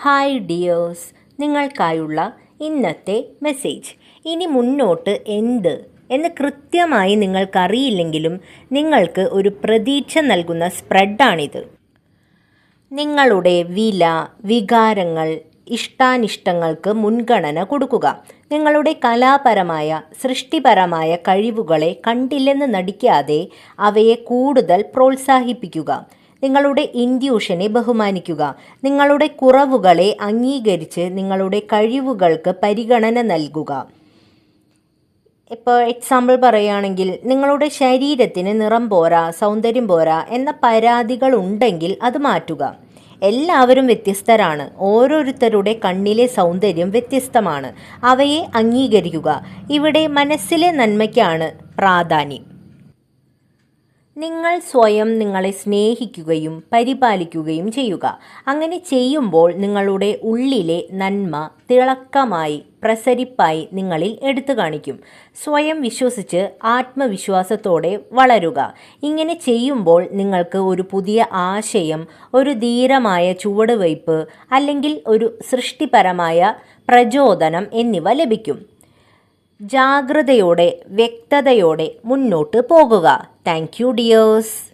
Hi dears, നിങ്ങൾക്കായുള്ള ഇന്നത്തെ message. ഇനി മുന്നോട്ട് എന്ത് എന്ന് കൃത്യമായി നിങ്ങൾക്കറിയില്ലെങ്കിലും നിങ്ങൾക്ക് ഒരു പ്രതീക്ഷ നൽകുന്ന സ്പ്രെഡാണിത്. നിങ്ങളുടെ വില, വികാരങ്ങൾ, ഇഷ്ടാനിഷ്ടങ്ങൾക്ക് മുൻഗണന കൊടുക്കുക. നിങ്ങളുടെ കലാപരമായ, സൃഷ്ടിപരമായ കഴിവുകളെ കണ്ടില്ലെന്ന് നടിക്കാതെ അവയെ കൂടുതൽ പ്രോത്സാഹിപ്പിക്കുക. നിങ്ങളുടെ ഇൻറ്റ്യൂഷനെ ബഹുമാനിക്കുക. നിങ്ങളുടെ കുറവുകളെ അംഗീകരിച്ച് നിങ്ങളുടെ കഴിവുകൾക്ക് പരിഗണന നൽകുക. ഇപ്പോൾ എക്സാമ്പിൾ പറയുകയാണെങ്കിൽ, നിങ്ങളുടെ ശരീരത്തിന് നിറം പോരാ, സൗന്ദര്യം പോരാ എന്ന പരാതികൾ ഉണ്ടെങ്കിൽ അത് മാറ്റുക. എല്ലാവരും വ്യത്യസ്തരാണ്. ഓരോരുത്തരുടെ കണ്ണിലെ സൗന്ദര്യം വ്യത്യസ്തമാണ്. അവയെ അംഗീകരിക്കുക. ഇവിടെ മനസ്സിലെ നന്മയ്ക്കാണ് പ്രാധാന്യം. നിങ്ങൾ സ്വയം നിങ്ങളെ സ്നേഹിക്കുകയും പരിപാലിക്കുകയും ചെയ്യുക. അങ്ങനെ ചെയ്യുമ്പോൾ നിങ്ങളുടെ ഉള്ളിലെ നന്മ തിളക്കമായി, പ്രസരിപ്പായി നിങ്ങളിൽ എടുത്തു കാണിക്കും. സ്വയം വിശ്വസിച്ച് ആത്മവിശ്വാസത്തോടെ വളരുക. ഇങ്ങനെ ചെയ്യുമ്പോൾ നിങ്ങൾക്ക് ഒരു പുതിയ ആശയം, ഒരു ധീരമായ ചുവടുവയ്പ് അല്ലെങ്കിൽ ഒരു സൃഷ്ടിപരമായ പ്രചോദനം എന്നിവ ലഭിക്കും. ജാഗ്രതയോടെ, വ്യക്തതയോടെ മുന്നോട്ട് പോകുക. Thank you dears.